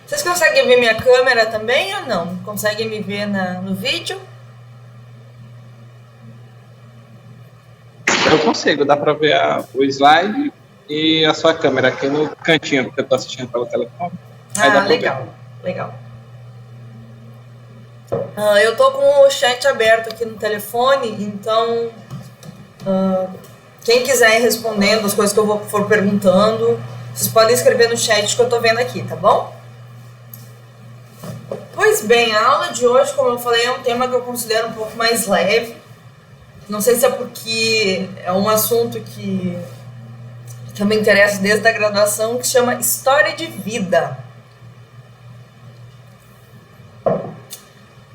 Vocês conseguem ver minha câmera também ou não? Conseguem me ver no vídeo? Eu consigo, dá para ver o slide e a sua câmera aqui no cantinho, porque eu estou assistindo pelo telefone. Aí dá Ah, para ver. legal, legal. Eu tô com o chat aberto aqui no telefone, então quem quiser ir respondendo as coisas que eu for perguntando, vocês podem escrever no chat que eu tô vendo aqui, tá bom? Pois bem, a aula de hoje, como eu falei, é um tema que eu considero um pouco mais leve. Não sei se é porque é um assunto que eu me interessa desde a graduação, que se chama História de Vida.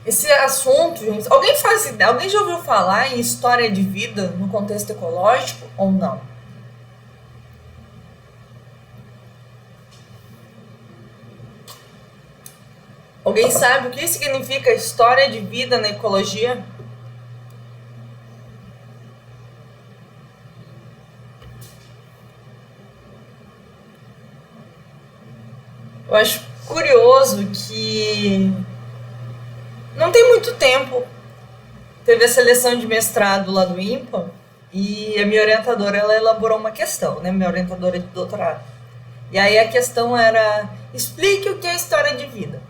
Esse assunto, gente, alguém já ouviu falar em história de vida no contexto ecológico ou não? Alguém sabe o que significa história de vida na ecologia? Eu acho curioso que não tem muito tempo teve a seleção de mestrado lá do INPA e a minha orientadora ela elaborou uma questão, né? Minha orientadora de doutorado. E aí a questão era: explique o que é história de vida.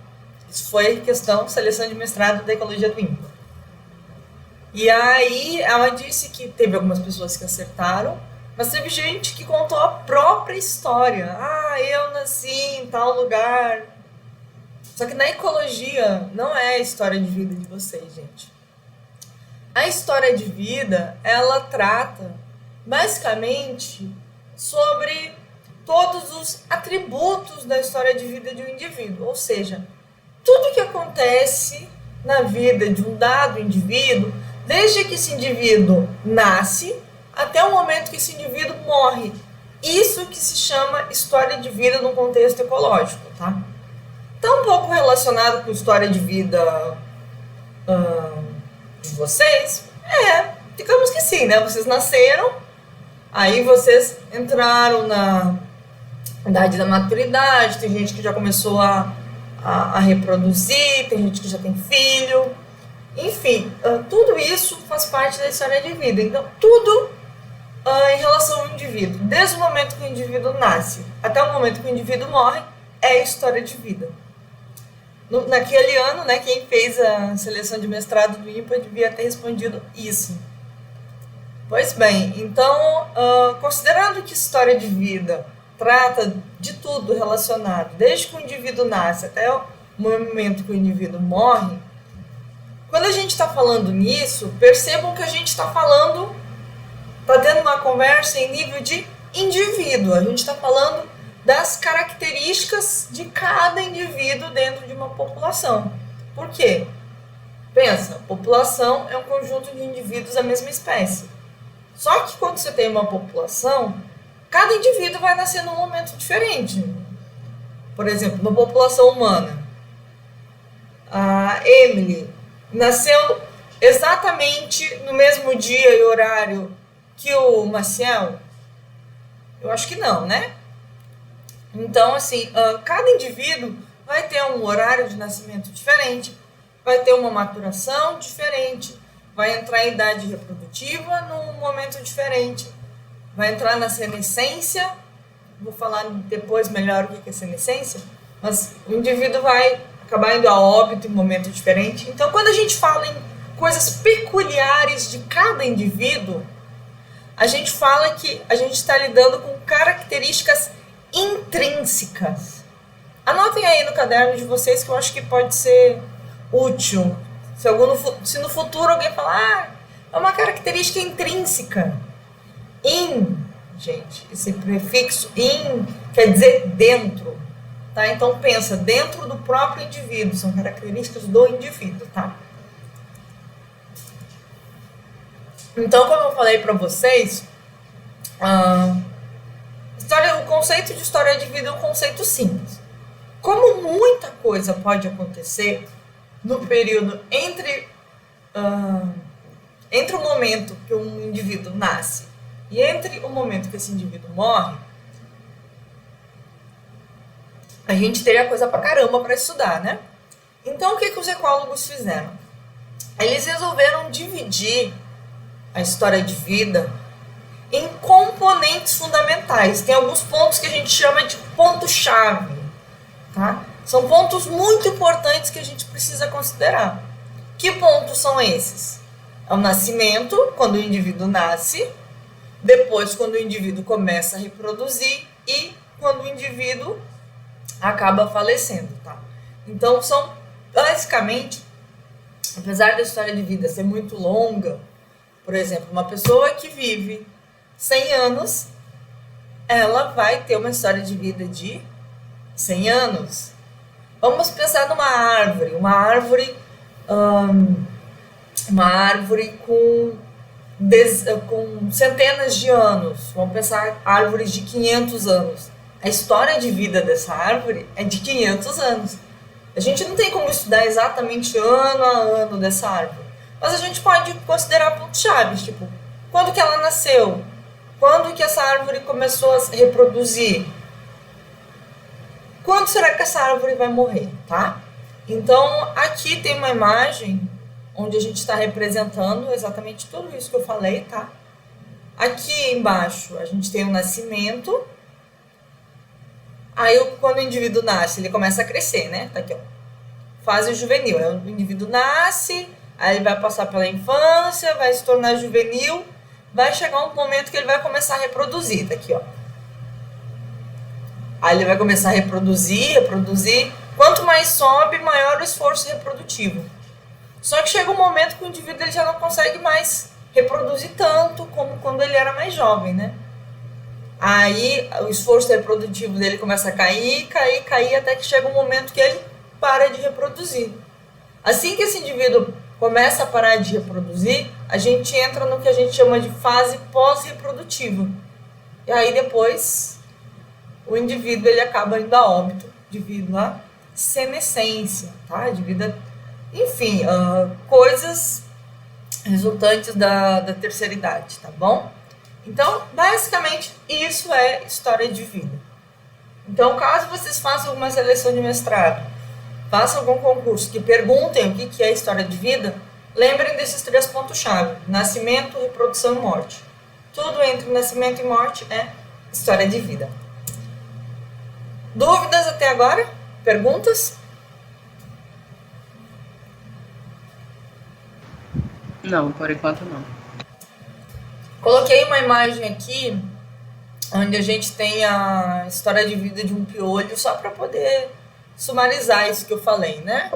Isso foi a questão seleção de mestrado da ecologia do INPA. E aí ela disse que teve algumas pessoas que acertaram, mas teve gente que contou a própria história. Ah, eu nasci em tal lugar. Só que na ecologia não é a história de vida de vocês, gente. A história de vida, ela trata basicamente sobre todos os atributos da história de vida de um indivíduo, ou seja, tudo que acontece na vida de um dado indivíduo, desde que esse indivíduo nasce até o momento que esse indivíduo morre. Isso que se chama história de vida no contexto ecológico, tá? Tá um pouco relacionado com história de vida de vocês? Digamos que sim, né? Vocês nasceram, aí vocês entraram na idade da maturidade, tem gente que já começou a reproduzir, tem gente que já tem filho, enfim, tudo isso faz parte da história de vida. Então, tudo em relação ao indivíduo, desde o momento que o indivíduo nasce até o momento que o indivíduo morre, é história de vida. Naquele ano, né, quem fez a seleção de mestrado do INPA devia ter respondido isso. Pois bem, então, considerando que história de vida trata de tudo relacionado, desde que o indivíduo nasce até o momento que o indivíduo morre, quando a gente está falando nisso, percebam que a gente está tendo uma conversa em nível de indivíduo, a gente está falando das características de cada indivíduo dentro de uma população. Por quê? Pensa, população é um conjunto de indivíduos da mesma espécie. Só que quando você tem uma população, cada indivíduo vai nascer num momento diferente. Por exemplo, na população humana, a Emily nasceu exatamente no mesmo dia e horário que o Maciel? Eu acho que não, né? Então, assim, cada indivíduo vai ter um horário de nascimento diferente, vai ter uma maturação diferente, vai entrar em idade reprodutiva num momento diferente, vai entrar na senescência, vou falar depois melhor o que é senescência, mas o indivíduo vai acabar indo a óbito em um momento diferente. Então, quando a gente fala em coisas peculiares de cada indivíduo, a gente fala que a gente está lidando com características intrínsecas. Anotem aí no caderno de vocês que eu acho que pode ser útil. Se no futuro alguém falar, é uma característica intrínseca. Gente, esse prefixo in quer dizer dentro, tá? Então pensa, dentro do próprio indivíduo, são características do indivíduo, tá? Então, como eu falei para vocês, o conceito de história de vida é um conceito simples. Como muita coisa pode acontecer no período entre o momento que um indivíduo nasce e entre o momento que esse indivíduo morre, a gente teria coisa pra caramba para estudar, né? Então, o que os ecólogos fizeram? Eles resolveram dividir a história de vida em componentes fundamentais. Tem alguns pontos que a gente chama de ponto-chave, tá? São pontos muito importantes que a gente precisa considerar. Que pontos são esses? É o nascimento, quando o indivíduo nasce, depois quando o indivíduo começa a reproduzir e quando o indivíduo acaba falecendo, tá? Então, são basicamente, apesar da história de vida ser muito longa, por exemplo, uma pessoa que vive 100 anos, ela vai ter uma história de vida de 100 anos. Vamos pensar numa árvore, uma árvore com centenas de anos. Vamos pensar árvores de 500 anos. A história de vida dessa árvore é de 500 anos. A gente não tem como estudar exatamente ano a ano dessa árvore, mas a gente pode considerar pontos-chave, tipo, quando que ela nasceu? Quando que essa árvore começou a se reproduzir? Quando será que essa árvore vai morrer, tá? Então, aqui tem uma imagem onde a gente está representando exatamente tudo isso que eu falei, tá? Aqui embaixo a gente tem o nascimento. Aí, quando o indivíduo nasce, ele começa a crescer, né? Tá aqui, ó. Fase juvenil. O indivíduo nasce, aí ele vai passar pela infância, vai se tornar juvenil, vai chegar um momento que ele vai começar a reproduzir. Tá aqui, ó. Aí ele vai começar a reproduzir. Quanto mais sobe, maior o esforço reprodutivo. Só que chega um momento que o indivíduo ele já não consegue mais reproduzir tanto como quando ele era mais jovem, né? Aí o esforço reprodutivo dele começa a cair, até que chega um momento que ele para de reproduzir. Assim que esse indivíduo começa a parar de reproduzir, a gente entra no que a gente chama de fase pós-reprodutiva. E aí depois o indivíduo ele acaba indo a óbito devido à senescência, tá? Devido enfim, coisas resultantes da terceira idade, tá bom? Então, basicamente, isso é história de vida. Então, caso vocês façam alguma seleção de mestrado, façam algum concurso que perguntem o que é história de vida, lembrem desses 3 pontos-chave: nascimento, reprodução e morte. Tudo entre nascimento e morte é história de vida. Dúvidas até agora? Perguntas? Não, por enquanto não. Coloquei uma imagem aqui onde a gente tem a história de vida de um piolho, só para poder sumarizar isso que eu falei, né?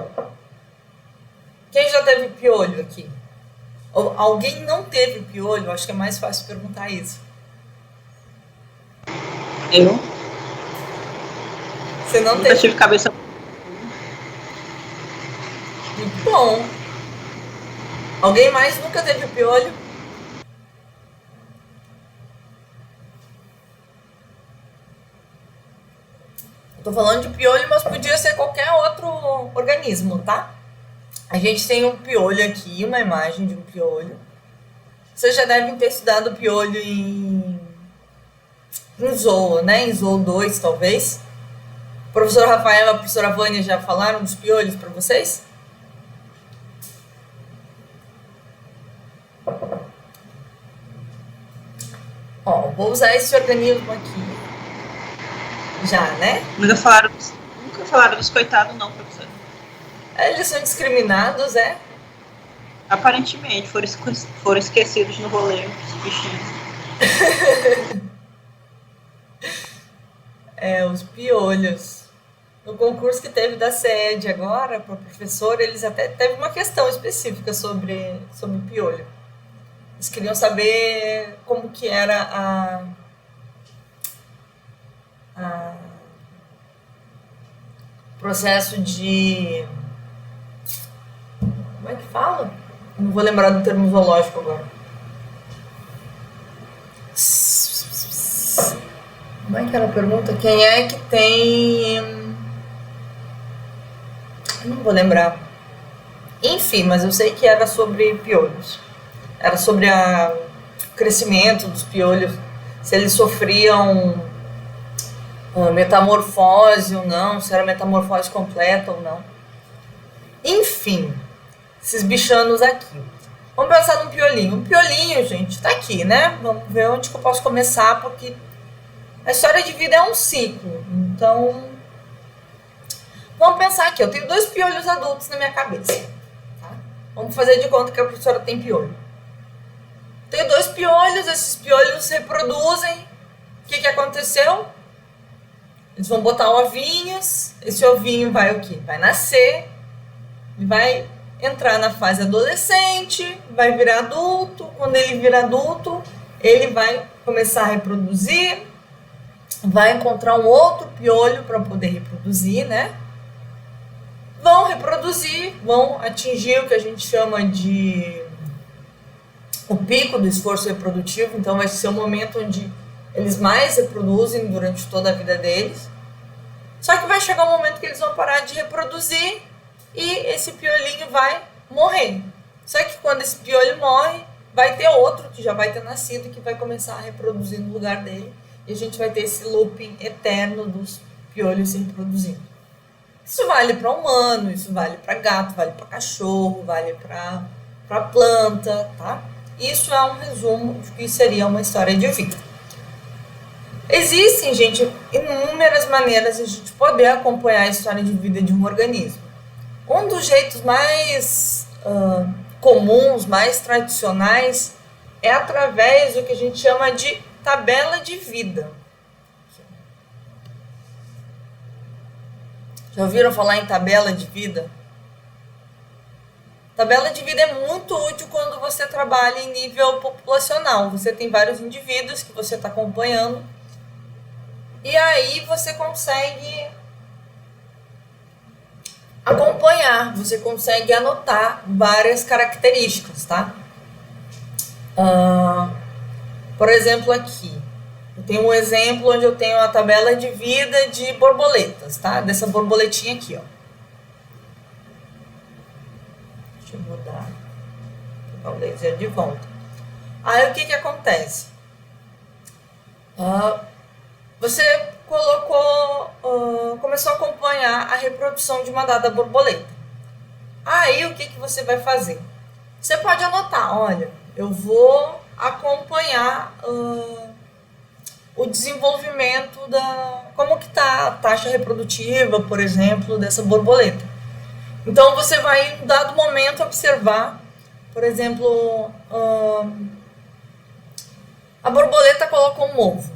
Quem já teve piolho aqui? Ou alguém não teve piolho? Acho que é mais fácil perguntar isso. Eu? Você não Nunca teve? tive cabeça. Muito bom. Alguém mais nunca teve piolho? Tô falando de piolho, mas podia ser qualquer outro organismo, tá? A gente tem um piolho aqui, uma imagem de um piolho. Vocês já devem ter estudado piolho em zoo, né? Em zoo 2, talvez. O professor Rafael e a professora Vânia já falaram dos piolhos para vocês? Ó, vou usar esse organismo aqui. Já, né? Nunca falaram dos coitados, não, professor. Eles são discriminados, é? Aparentemente, foram esquecidos no rolê, os bichinhos. Os piolhos. No concurso que teve da SED agora, para professor, eles até teve uma questão específica sobre piolho. Eles queriam saber como que era processo de... Como é que fala? Não vou lembrar do termo zoológico agora. Como é que era a pergunta? Quem é que tem... Eu não vou lembrar. Enfim, mas eu sei que era sobre piolhos. Era sobre o crescimento dos piolhos, se eles sofriam metamorfose ou não, se era metamorfose completa ou não. Enfim, esses bichanos aqui. Vamos pensar num piolinho. Um piolinho, gente, tá aqui, né? Vamos ver onde que eu posso começar, porque a história de vida é um ciclo. Então, vamos pensar aqui. Eu tenho 2 piolhos adultos na minha cabeça. Tá? Vamos fazer de conta que a professora tem piolho. Tenho 2 piolhos, esses piolhos se reproduzem. O que aconteceu? Eles vão botar ovinhos. Esse ovinho vai o quê? Vai nascer. Ele vai entrar na fase adolescente, vai virar adulto. Quando ele virar adulto, ele vai começar a reproduzir, vai encontrar um outro piolho para poder reproduzir, né? Vão reproduzir, vão atingir o que a gente chama de o pico do esforço reprodutivo. Então vai ser o momento onde eles mais reproduzem durante toda a vida deles. Só que vai chegar um momento que eles vão parar de reproduzir e esse piolinho vai morrer. Só que quando esse piolho morre, vai ter outro que já vai ter nascido, que vai começar a reproduzir no lugar dele. E a gente vai ter esse looping eterno dos piolhos se reproduzindo. Isso vale para humano, isso vale para gato, vale para cachorro, vale para planta, tá? Isso é um resumo do que seria uma história de vida. Existem, gente, inúmeras maneiras de a gente poder acompanhar a história de vida de um organismo. Um dos jeitos mais comuns, mais tradicionais, é através do que a gente chama de tabela de vida. Já ouviram falar em tabela de vida? Tabela de vida é muito útil quando você trabalha em nível populacional. Você tem vários indivíduos que você está acompanhando e aí você consegue acompanhar, você consegue anotar várias características, tá? Por exemplo, aqui, eu tenho um exemplo onde eu tenho a tabela de vida de borboletas, tá? Dessa borboletinha aqui, ó. Deixa eu mudar, pegar o laser de volta. Aí, o que acontece? Você começou a acompanhar a reprodução de uma dada borboleta. Aí, o que você vai fazer? Você pode anotar, olha, eu vou acompanhar o desenvolvimento como que está a taxa reprodutiva, por exemplo, dessa borboleta. Então, você vai, em dado momento, observar, por exemplo, a borboleta colocou um ovo,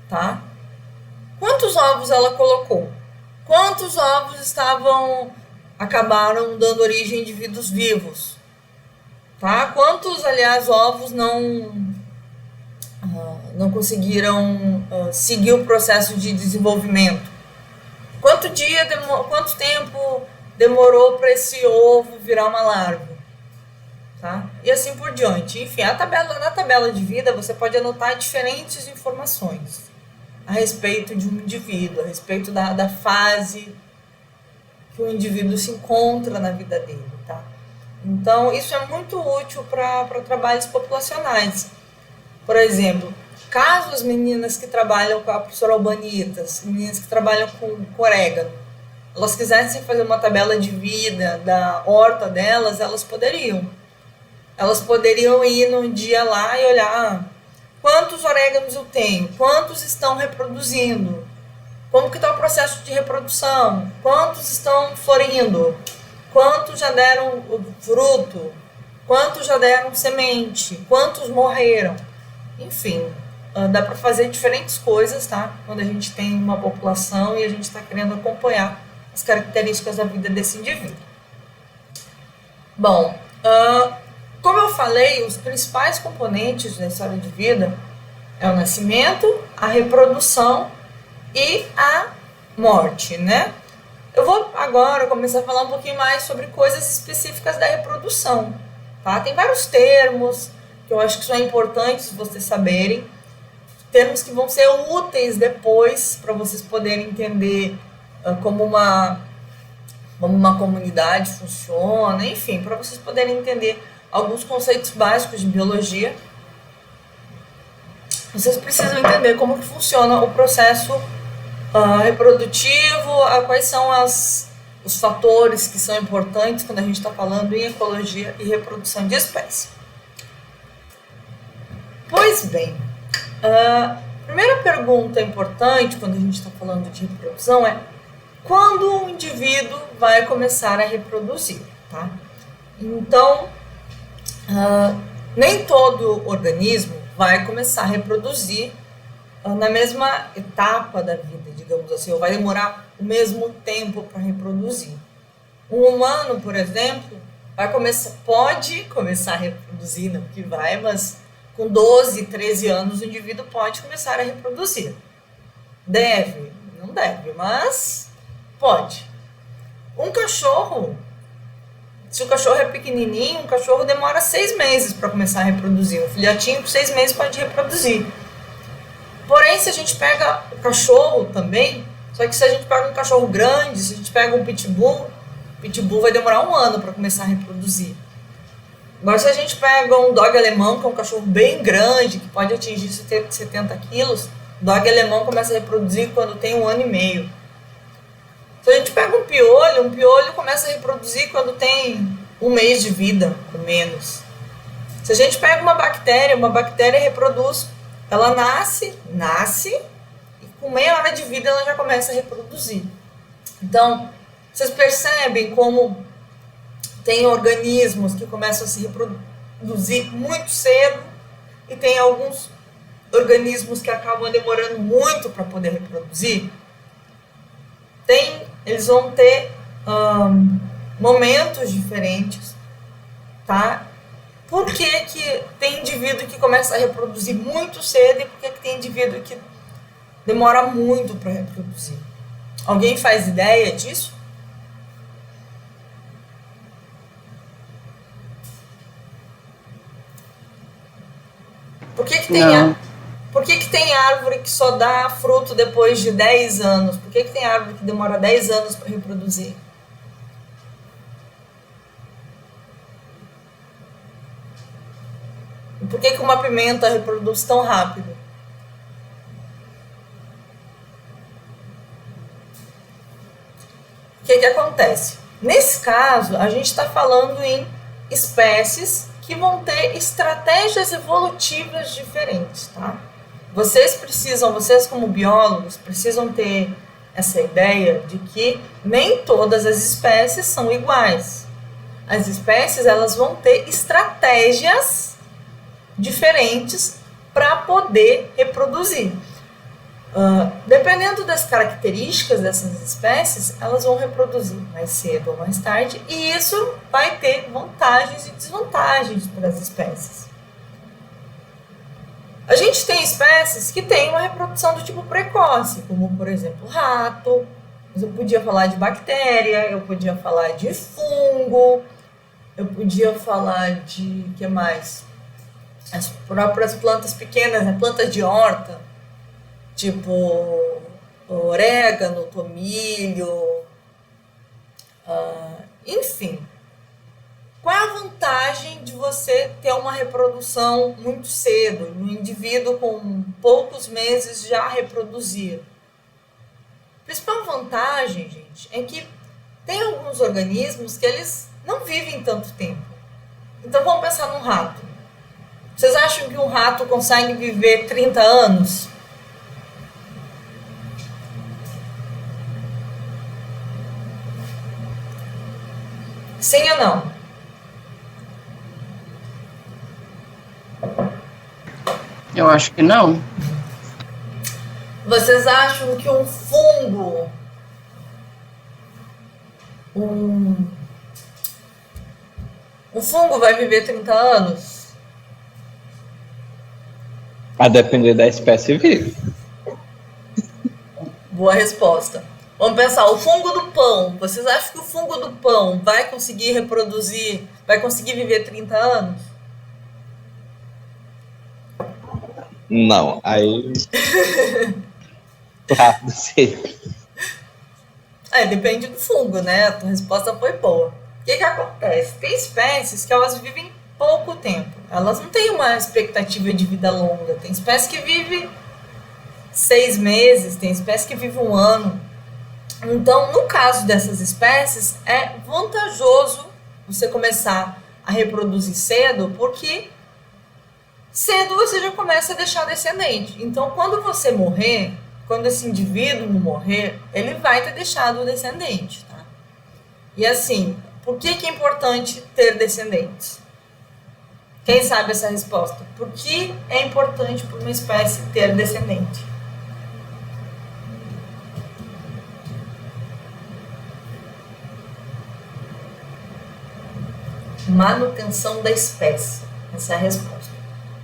tá? Quantos ovos ela colocou? Quantos ovos acabaram dando origem a indivíduos vivos? Tá? Quantos, aliás, ovos não conseguiram seguir o processo de desenvolvimento? Quanto tempo demorou para esse ovo virar uma larva? Tá? E assim por diante. Enfim, na tabela de vida você pode anotar diferentes informações a respeito de um indivíduo, a respeito da fase que o indivíduo se encontra na vida dele, tá? Então, isso é muito útil para trabalhos populacionais. Por exemplo, caso as meninas que trabalham com a professora Albanita, as meninas que trabalham com orégano, elas quisessem fazer uma tabela de vida da horta delas, elas poderiam. Elas poderiam ir num dia lá e olhar quantos oréganos eu tenho, quantos estão reproduzindo, como que está o processo de reprodução, quantos estão florindo, quantos já deram fruto, quantos já deram semente, quantos morreram. Enfim, dá para fazer diferentes coisas, tá? Quando a gente tem uma população e a gente está querendo acompanhar as características da vida desse indivíduo. Bom, como eu falei, os principais componentes da história de vida é o nascimento, a reprodução e a morte, né? Eu vou agora começar a falar um pouquinho mais sobre coisas específicas da reprodução, tá? Tem vários termos que eu acho que são importantes vocês saberem, termos que vão ser úteis depois para vocês poderem entender como uma comunidade funciona, enfim, para vocês poderem entender alguns conceitos básicos de biologia. Vocês precisam entender como que funciona o processo reprodutivo, quais são os fatores que são importantes quando a gente está falando em ecologia e reprodução de espécies. Pois bem, a primeira pergunta importante quando a gente está falando de reprodução é quando o indivíduo vai começar a reproduzir, tá? Então, nem todo organismo vai começar a reproduzir na mesma etapa da vida, digamos assim, ou vai demorar o mesmo tempo para reproduzir. Um humano, por exemplo, pode começar a reproduzir, não que vai, mas com 12, 13 anos o indivíduo pode começar a reproduzir. Deve, não deve, mas pode. Um cachorro, se o cachorro é pequenininho, um cachorro demora 6 meses para começar a reproduzir. Um filhotinho, com 6 meses, pode reproduzir. Porém, se a gente pega o cachorro também, só que se a gente pega um cachorro grande, se a gente pega um pitbull, o pitbull vai demorar 1 ano para começar a reproduzir. Agora, se a gente pega um dog alemão, que é um cachorro bem grande, que pode atingir 70 quilos, o dog alemão começa a reproduzir quando tem 1 ano e meio. Se a gente pega um piolho começa a reproduzir quando tem 1 mês de vida, ou menos. Se a gente pega uma bactéria reproduz, ela nasce, e com meia hora de vida ela já começa a reproduzir. Então, vocês percebem como tem organismos que começam a se reproduzir muito cedo e tem alguns organismos que acabam demorando muito para poder reproduzir? Eles vão ter momentos diferentes, tá? Por que tem indivíduo que começa a reproduzir muito cedo e por que tem indivíduo que demora muito para reproduzir? Alguém faz ideia disso? Por que tem árvore que só dá fruto depois de 10 anos? Por que tem árvore que demora 10 anos para reproduzir? E por que uma pimenta reproduz tão rápido? O que acontece? Nesse caso, a gente está falando em espécies que vão ter estratégias evolutivas diferentes, tá? Vocês como biólogos, precisam ter essa ideia de que nem todas as espécies são iguais. As espécies, elas vão ter estratégias diferentes para poder reproduzir. Dependendo das características dessas espécies, elas vão reproduzir mais cedo ou mais tarde, e isso vai ter vantagens e desvantagens para as espécies. A gente tem espécies que têm uma reprodução do tipo precoce, como, por exemplo, rato. Mas eu podia falar de bactéria, eu podia falar de fungo, eu podia falar de, que mais? As próprias plantas pequenas, né? Plantas de horta, tipo orégano, tomilho, enfim. Qual é a vantagem de você ter uma reprodução muito cedo, no indivíduo com poucos meses já reproduzir? A principal vantagem, gente, é que tem alguns organismos que eles não vivem tanto tempo. Então vamos pensar num rato. Vocês acham que um rato consegue viver 30 anos? Sim ou não? Eu acho que não. Vocês acham que um fungo, um fungo vai viver 30 anos? A depender da espécie vive. Boa resposta. Vamos pensar, o fungo do pão. Vocês acham que o fungo do pão vai conseguir reproduzir, vai conseguir viver 30 anos? Não, aí... rápido, sim. Depende do fungo, né? A tua resposta foi boa. O que acontece? Tem espécies que elas vivem pouco tempo. Elas não têm uma expectativa de vida longa. Tem espécies que vivem 6 meses, tem espécie que vive 1 ano. Então, no caso dessas espécies, é vantajoso você começar a reproduzir cedo, porque cedo você já começa a deixar descendente. Então, quando você morrer, quando esse indivíduo morrer, ele vai ter deixado o descendente, tá? E assim, por que é importante ter descendentes? Quem sabe essa resposta? Por que é importante para uma espécie ter descendente? Manutenção da espécie. Essa é a resposta.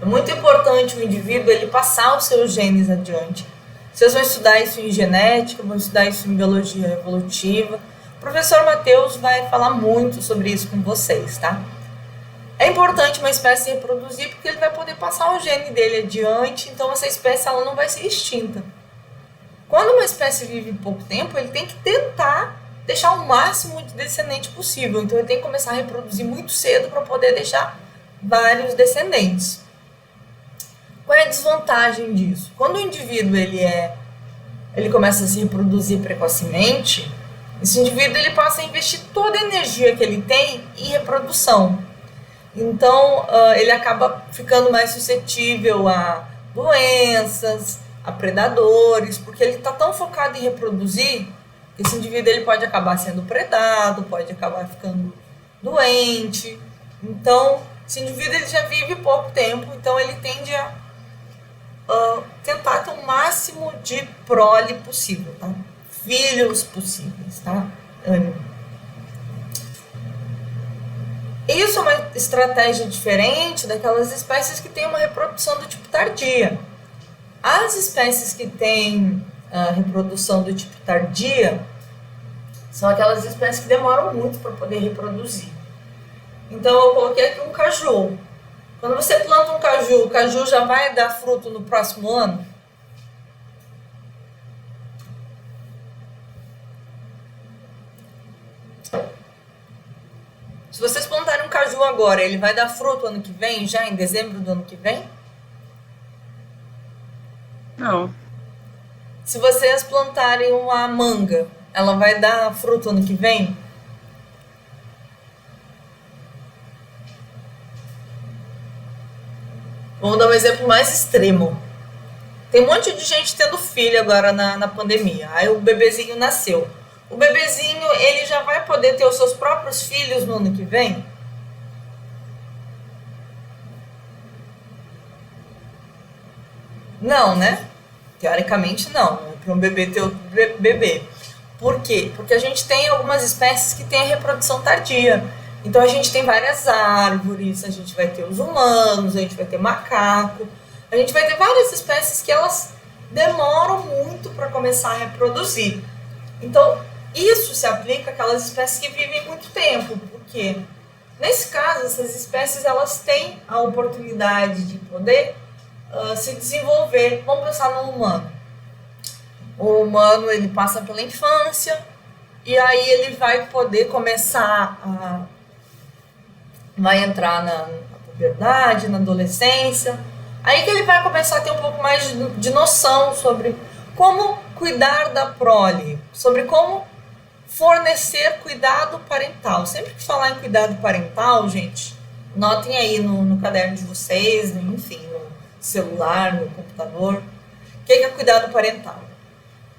É muito importante o indivíduo ele passar os seus genes adiante. Vocês vão estudar isso em genética, vão estudar isso em biologia evolutiva. O professor Matheus vai falar muito sobre isso com vocês, tá? É importante uma espécie reproduzir porque ele vai poder passar o gene dele adiante, então essa espécie ela não vai ser extinta. Quando uma espécie vive pouco tempo, ele tem que tentar deixar o máximo de descendente possível. Então ele tem que começar a reproduzir muito cedo para poder deixar vários descendentes. Qual é a desvantagem disso? Quando o indivíduo ele começa a se reproduzir precocemente, esse indivíduo ele passa a investir toda a energia que ele tem em reprodução. Então, ele acaba ficando mais suscetível a doenças, a predadores, porque ele está tão focado em reproduzir, que esse indivíduo ele pode acabar sendo predado, pode acabar ficando doente. Então, esse indivíduo ele já vive pouco tempo, então ele tende a tentar ter o máximo de prole possível, tá? Filhos possíveis, tá? Isso é uma estratégia diferente daquelas espécies que têm uma reprodução do tipo tardia. As espécies que têm reprodução do tipo tardia são aquelas espécies que demoram muito para poder reproduzir. Então eu coloquei aqui um caju. Quando você planta um caju, o caju já vai dar fruto no próximo ano? Se vocês plantarem um caju agora, ele vai dar fruto ano que vem, já em dezembro do ano que vem? Não. Se vocês plantarem uma manga, ela vai dar fruto ano que vem? Vamos dar um exemplo mais extremo. Tem um monte de gente tendo filho agora na pandemia. Aí o bebezinho nasceu. O bebezinho, ele já vai poder ter os seus próprios filhos no ano que vem? Não, né? Teoricamente não. Para um bebê ter outro bebê. Por quê? Porque a gente tem algumas espécies que têm a reprodução tardia. Então a gente tem várias árvores, a gente vai ter os humanos, a gente vai ter macaco, a gente vai ter várias espécies que elas demoram muito para começar a reproduzir. Então isso se aplica àquelas espécies que vivem muito tempo, porque nesse caso essas espécies elas têm a oportunidade de poder se desenvolver. Vamos pensar no humano. O humano ele passa pela infância e aí ele vai poder começar vai entrar na puberdade, na adolescência, aí que ele vai começar a ter um pouco mais de noção sobre como cuidar da prole, sobre como fornecer cuidado parental. Sempre que falar em cuidado parental, gente, notem aí no caderno de vocês, enfim, no celular, no computador, o que é cuidado parental?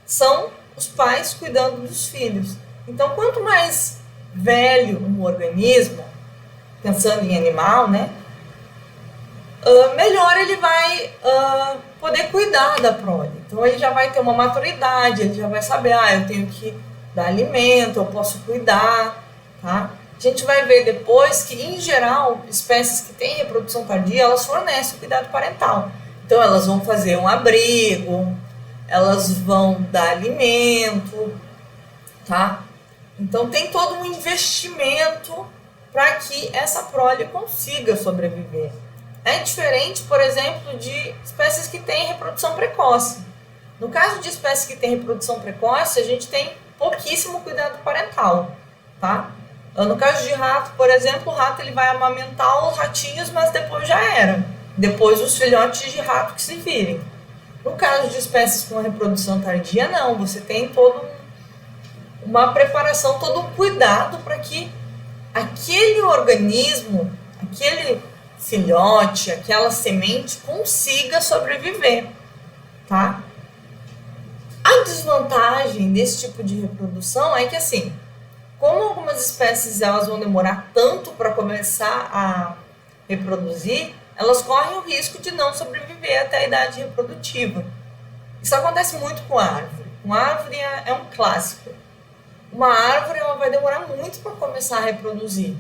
São os pais cuidando dos filhos. Então, quanto mais velho um organismo, pensando em animal, né, melhor ele vai poder cuidar da prole. Então ele já vai ter uma maturidade, ele já vai saber, eu tenho que dar alimento, eu posso cuidar, tá? A gente vai ver depois que, em geral, espécies que têm reprodução tardia, elas fornecem o cuidado parental. Então elas vão fazer um abrigo, elas vão dar alimento, tá? Então tem todo um investimento para que essa prole consiga sobreviver. É diferente, por exemplo, de espécies que têm reprodução precoce. No caso de espécies que têm reprodução precoce, a gente tem pouquíssimo cuidado parental, tá? No caso de rato, por exemplo, o rato ele vai amamentar os ratinhos, mas depois já era. Depois os filhotes de rato que se virem. No caso de espécies com reprodução tardia, não. Você tem uma preparação, todo um cuidado para que aquele organismo, aquele filhote, aquela semente consiga sobreviver, tá? A desvantagem desse tipo de reprodução é que, assim, como algumas espécies elas vão demorar tanto para começar a reproduzir, elas correm o risco de não sobreviver até a idade reprodutiva. Isso acontece muito com a árvore. Uma árvore é um clássico. Uma árvore ela vai demorar muito para começar a reproduzir.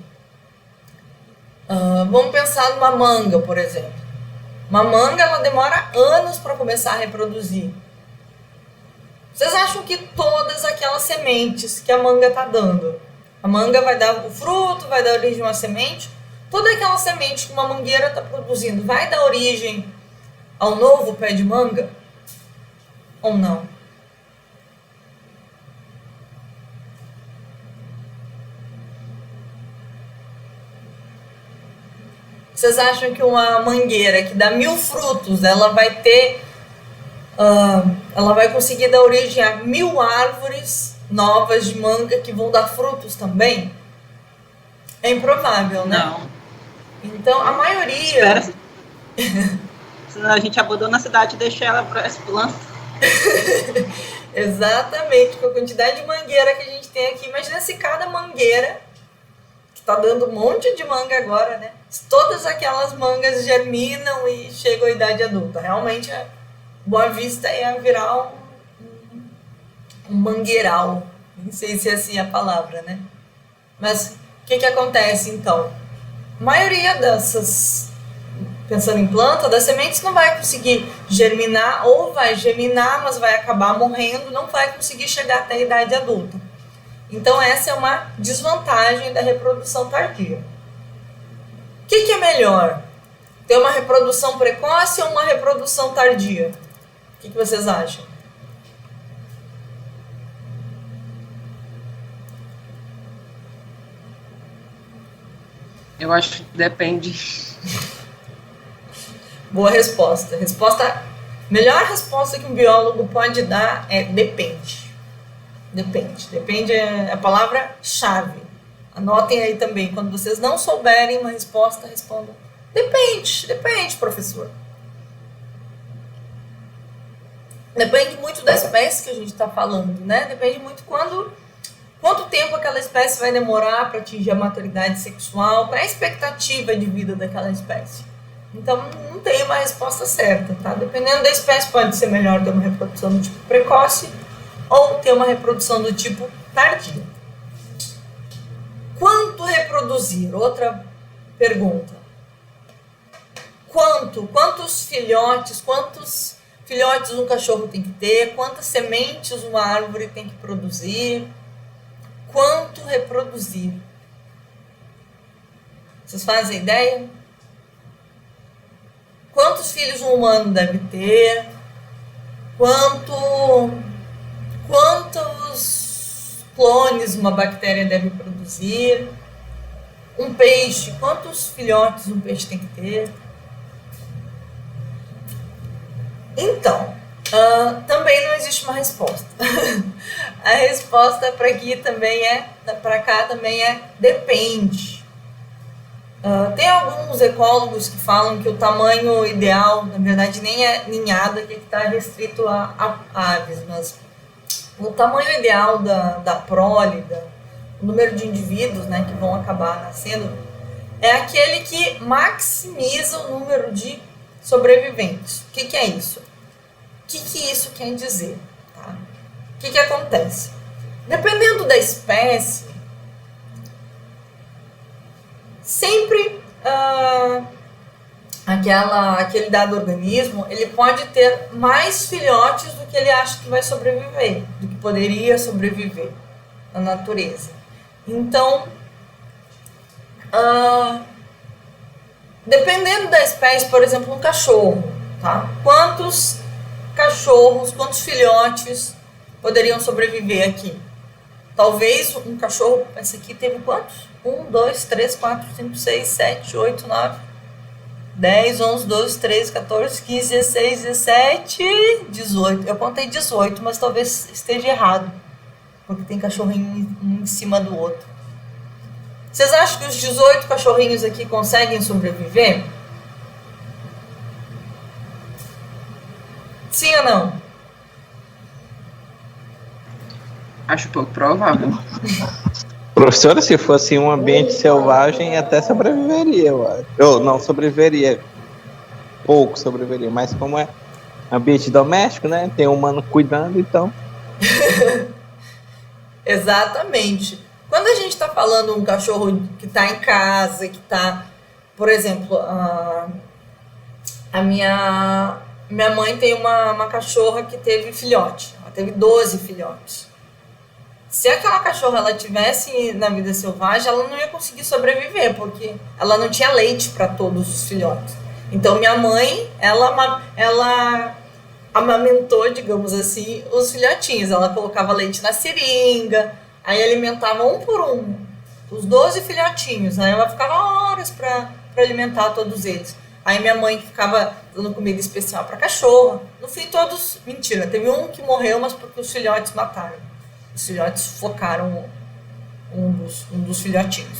Vamos pensar numa manga, por exemplo. Uma manga ela demora anos para começar a reproduzir. Vocês acham que todas aquelas sementes que a manga está dando, a manga vai dar o fruto, vai dar origem a uma semente, toda aquela semente que uma mangueira está produzindo vai dar origem ao novo pé de manga? Ou não? Vocês acham que uma mangueira que dá 1000 frutos, ela vai ter, ela vai conseguir dar origem a 1000 árvores novas de manga que vão dar frutos também? É improvável, né? Não. Então, a maioria... Espera. Senão a gente abandona a cidade e deixa ela para as plantas. Exatamente, com a quantidade de mangueira que a gente tem aqui. Imagina se cada mangueira, que está dando um monte de manga agora, né? Todas aquelas mangas germinam e chegam à idade adulta. Realmente, Boa Vista ia virar um mangueiral. Não sei se é assim a palavra, né? Mas o que acontece, então? A maioria dessas, pensando em planta, das sementes não vai conseguir germinar, ou vai germinar, mas vai acabar morrendo, não vai conseguir chegar até a idade adulta. Então, essa é uma desvantagem da reprodução tardia. O que é melhor? Ter uma reprodução precoce ou uma reprodução tardia? O que vocês acham? Eu acho que depende. Boa resposta. Melhor resposta que um biólogo pode dar é depende. Depende. Depende é a palavra-chave. Anotem aí também. Quando vocês não souberem uma resposta, respondam. Depende, professor. Depende muito da espécie que a gente está falando, né? Depende muito quanto tempo aquela espécie vai demorar para atingir a maturidade sexual, qual é a expectativa de vida daquela espécie. Então, não tem uma resposta certa, tá? Dependendo da espécie, pode ser melhor ter uma reprodução do tipo precoce ou ter uma reprodução do tipo tardia. Quanto reproduzir? Outra pergunta. Quantos filhotes um cachorro tem que ter? Quantas sementes uma árvore tem que produzir? Quanto reproduzir? Vocês fazem ideia? Quantos filhos um humano deve ter? Quantos clones uma bactéria deve produzir? Um peixe, quantos filhotes um peixe tem que ter? Então, também não existe uma resposta. A resposta para cá também é depende. Tem alguns ecólogos que falam que o tamanho ideal, na verdade, nem é ninhada, que está restrito a aves, mas o tamanho ideal da prole, o número de indivíduos, né, que vão acabar nascendo, é aquele que maximiza o número de sobreviventes. O que é isso? O que isso quer dizer? Tá? O que acontece? Dependendo da espécie, sempre aquele dado organismo, ele pode ter mais filhotes do que ele acha que vai sobreviver, do que poderia sobreviver na natureza. Então, dependendo da espécie, por exemplo, um cachorro, tá? Quantos filhotes poderiam sobreviver aqui? Talvez um cachorro, esse aqui teve quantos? 1, 2, 3, 4, 5, 6, 7, 8, 9, 10, 11, 12, 13, 14, 15, 16, 17, 18. Eu contei 18, mas talvez esteja errado, porque tem cachorrinho um em cima do outro. Vocês acham que os 18 cachorrinhos aqui conseguem sobreviver? Sim ou não? Acho pouco provável. Professora, se fosse um ambiente selvagem, até sobreviveria, eu acho. Eu não sobreviveria, pouco sobreviveria, mas como é ambiente doméstico, né? Tem um humano cuidando, então. Exatamente. Quando a gente está falando um cachorro que está em casa, que está, por exemplo, a minha mãe tem uma cachorra que teve filhote. Ela teve 12 filhotes. Se aquela cachorra ela tivesse na vida selvagem, ela não ia conseguir sobreviver, porque ela não tinha leite para todos os filhotes. Então, minha mãe, ela amamentou, digamos assim, os filhotinhos. Ela colocava leite na seringa, aí alimentava um por um, os 12 filhotinhos. Aí ela ficava horas para alimentar todos eles. Aí minha mãe ficava dando comida especial para cachorro. No fim, todos... Mentira, teve um que morreu, mas porque os filhotes mataram. Os filhotes focaram um dos filhotinhos.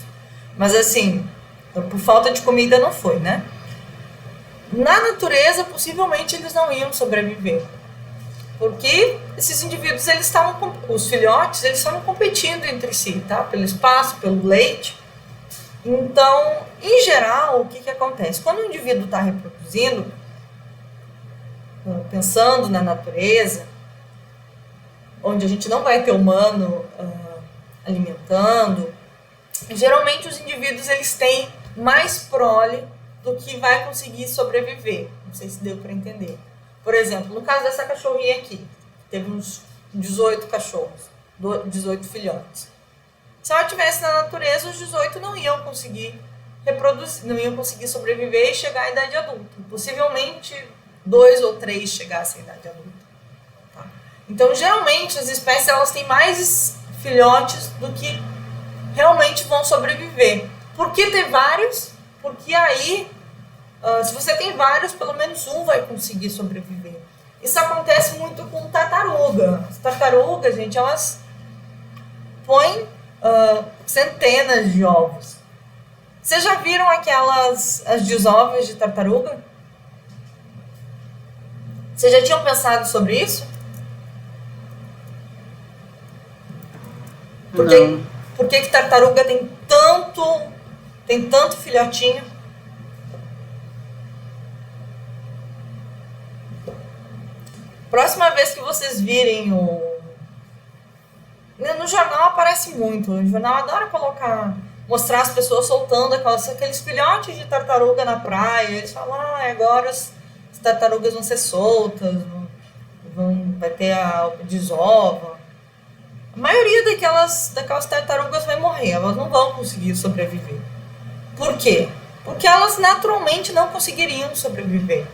Mas assim, por falta de comida não foi, né? Na natureza, possivelmente eles não iam sobreviver. Porque esses indivíduos, os filhotes, eles estavam competindo entre si, tá? Pelo espaço, pelo leite. Então, em geral, o que acontece? Quando o indivíduo está reproduzindo, pensando na natureza, onde a gente não vai ter humano alimentando, geralmente os indivíduos eles têm mais prole do que vai conseguir sobreviver. Não sei se deu para entender. Por exemplo, no caso dessa cachorrinha aqui, teve uns 18 cachorros, 18 filhotes. Se ela estivesse na natureza, os 18 não iam conseguir reproduzir, não iam conseguir sobreviver e chegar à idade adulta. Possivelmente 2 ou 3 chegassem à idade adulta. Tá? Então, geralmente, as espécies elas têm mais filhotes do que realmente vão sobreviver. Por que ter vários? Porque aí, se você tem vários, pelo menos um vai conseguir sobreviver. Isso acontece muito com tartaruga. As tartarugas, gente, elas põem centenas de ovos. Vocês já viram as desovas de tartaruga? Vocês já tinham pensado sobre isso? Por que tartaruga tem tanto filhotinho? Próxima vez que vocês virem no jornal aparece muito. O jornal adora mostrar as pessoas soltando aqueles filhotes de tartaruga na praia. Eles falam, agora as tartarugas vão ser soltas, vai ter a desova. A maioria daquelas tartarugas vai morrer, elas não vão conseguir sobreviver. Por quê? Porque elas naturalmente não conseguiriam sobreviver.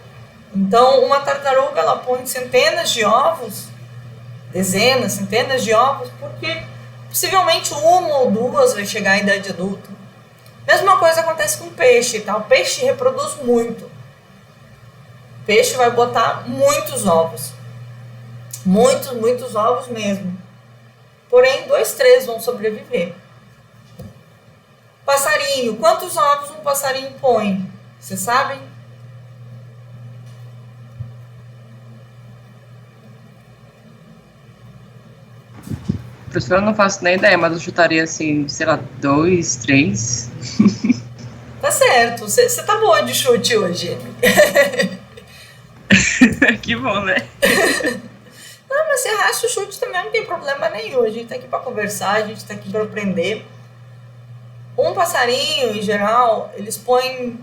Então, uma tartaruga ela põe centenas de ovos, dezenas, centenas de ovos, porque possivelmente uma ou duas vai chegar à idade adulta. Mesma coisa acontece com peixe, tá? O peixe reproduz muito. O peixe vai botar muitos ovos. Muitos ovos mesmo. Porém, 2, 3 vão sobreviver. Passarinho. Quantos ovos um passarinho põe? Vocês sabem? Professor, eu não faço nem ideia, mas eu chutaria assim, sei lá, 2, 3. Tá certo. Você tá boa de chute hoje. Que bom, né? Não, mas se errasse o chute também não tem problema nenhum. A gente tá aqui para conversar, a gente tá aqui para aprender. Um passarinho, em geral, eles põem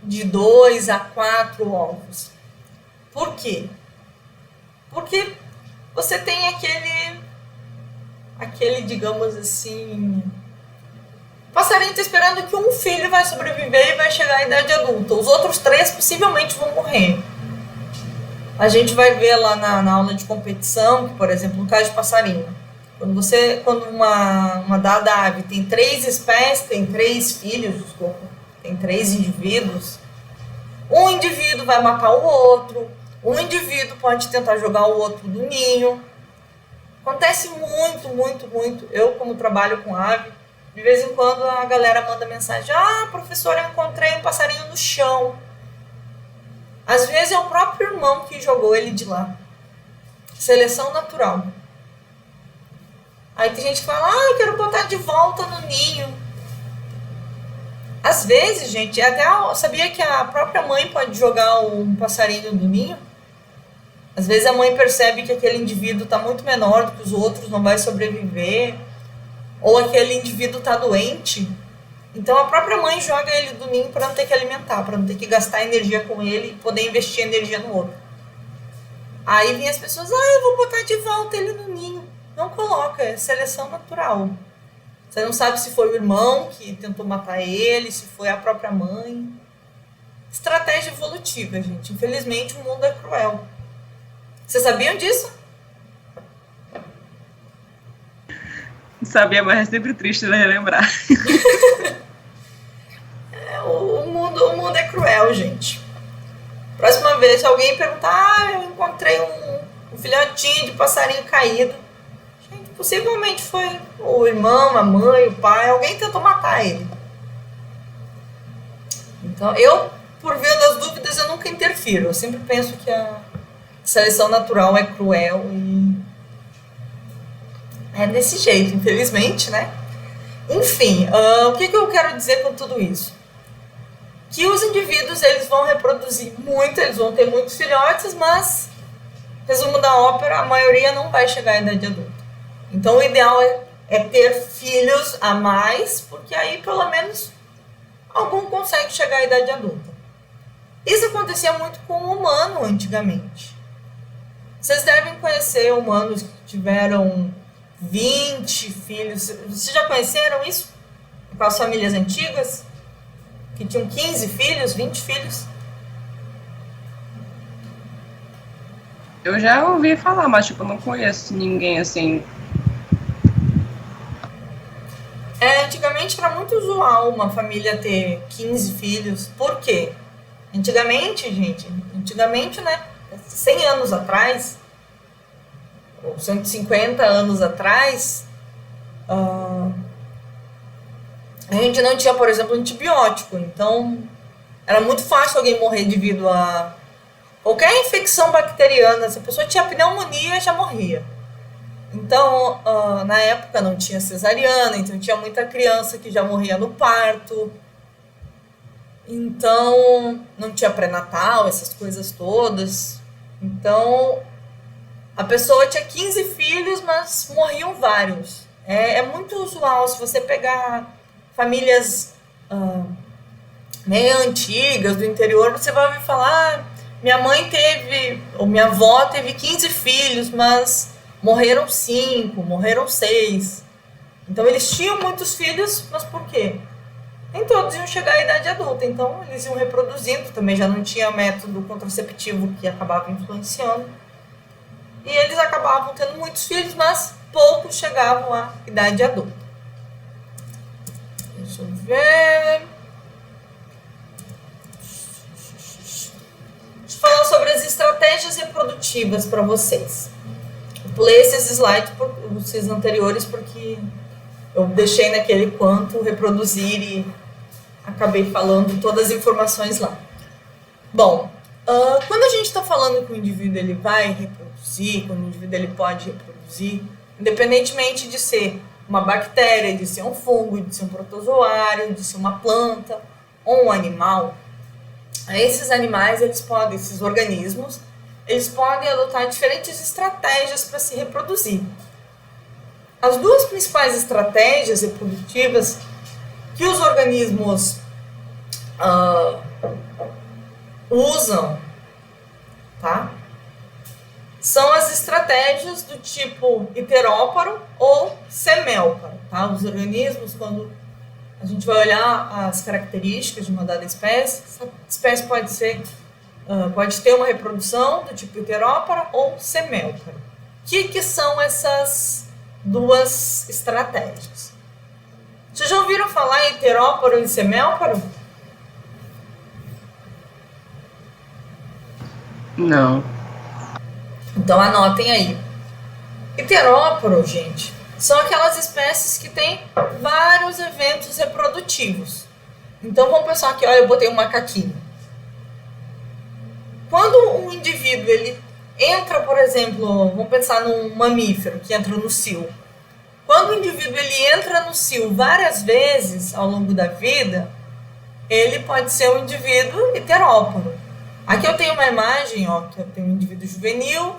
de 2 a 4 ovos. Por quê? Porque você tem aquele, digamos assim... O passarinho está esperando que um filho vai sobreviver e vai chegar à idade adulta. Os outros 3 possivelmente vão morrer. A gente vai ver lá na aula de competição, que, por exemplo, no caso de passarinho, quando uma dada ave tem 3 espécies, tem 3 filhos, tem 3 indivíduos, Um indivíduo vai matar o outro, um indivíduo pode tentar jogar o outro do ninho. Acontece muito, muito, muito. Eu, como trabalho com ave, de vez em quando a galera manda mensagem: ah, professora, eu encontrei um passarinho no chão. Às vezes é o próprio irmão que jogou ele de lá. Seleção natural. Aí tem gente que fala: ah, eu quero botar de volta no ninho. Às vezes, gente, até sabia que a própria mãe pode jogar um passarinho do ninho? Às vezes a mãe percebe que aquele indivíduo está muito menor do que os outros, não vai sobreviver, ou aquele indivíduo está doente. Então a própria mãe joga ele do ninho para não ter que alimentar, para não ter que gastar energia com ele e poder investir energia no outro. Aí vem as pessoas: ah, eu vou botar de volta ele no ninho. Não coloca, é seleção natural. Você não sabe se foi o irmão que tentou matar ele, se foi a própria mãe. Estratégia evolutiva, gente. Infelizmente, o mundo é cruel. Vocês sabiam disso? Não sabia, mas é sempre triste relembrar. O mundo é cruel, gente. Próxima vez, se alguém perguntar: ah, eu encontrei um filhotinho de passarinho caído. Possivelmente foi o irmão, a mãe, o pai, alguém tentou matar ele. Então, eu, por via das dúvidas, eu nunca interfiro. Eu sempre penso que a seleção natural é cruel e é desse jeito, infelizmente, né? Enfim, o que eu quero dizer com tudo isso? Que os indivíduos, eles vão reproduzir muito, eles vão ter muitos filhotes, mas, resumo da ópera, a maioria não vai chegar à idade adulta. Então, o ideal é ter filhos a mais, porque aí, pelo menos, algum consegue chegar à idade adulta. Isso acontecia muito com o humano antigamente. Vocês devem conhecer humanos que tiveram 20 filhos. Vocês já conheceram isso? Com as famílias antigas? Que tinham 15 filhos, 20 filhos? Eu já ouvi falar, mas tipo, eu não conheço ninguém assim. Antigamente era muito usual uma família ter 15 filhos. Por quê? Antigamente, gente, né, 100 anos atrás, ou 150 anos atrás, a gente não tinha, por exemplo, antibiótico. Então, era muito fácil alguém morrer devido a qualquer infecção bacteriana. Se a pessoa tinha pneumonia, já morria. Então, na época não tinha cesariana, então tinha muita criança que já morria no parto. Então, não tinha pré-natal, essas coisas todas. Então, a pessoa tinha 15 filhos, mas morriam vários. É muito usual, se você pegar famílias meio antigas, do interior, você vai ouvir falar: minha mãe teve, ou minha avó teve 15 filhos, mas morreram 5, morreram 6. Então, eles tinham muitos filhos, mas por quê? Nem todos iam chegar à idade adulta, então eles iam reproduzindo. Também já não tinha método contraceptivo que acabava influenciando. E eles acabavam tendo muitos filhos, mas poucos chegavam à idade adulta. Deixa eu ver. Deixa eu falar sobre as estratégias reprodutivas para vocês. Pulei esses slides, esses anteriores, porque eu deixei naquele quanto reproduzir e acabei falando todas as informações lá. Bom, quando a gente está falando que o indivíduo ele vai reproduzir, quando o indivíduo ele pode reproduzir, independentemente de ser uma bactéria, de ser um fungo, de ser um protozoário, de ser uma planta ou um animal, esses animais, esses organismos, eles podem adotar diferentes estratégias para se reproduzir. As duas principais estratégias reprodutivas que os organismos usam, tá? São as estratégias do tipo heteróparo ou semélparo, tá? Os organismos, quando a gente vai olhar as características de uma dada espécie, essa espécie pode ter uma reprodução do tipo heterópara ou semélparo. O que são essas duas estratégias? Vocês já ouviram falar em heteróparo e semélparo? Não. Então anotem aí. Heteróporo, gente, são aquelas espécies que têm vários eventos reprodutivos. Então vamos pensar aqui, olha, eu botei um macaquinho. Quando um indivíduo ele entra, por exemplo, vamos pensar num mamífero que entra no cio. Quando o indivíduo ele entra no cio várias vezes ao longo da vida, ele pode ser um indivíduo heteróporo. Aqui eu tenho uma imagem, ó, que eu tenho um indivíduo juvenil.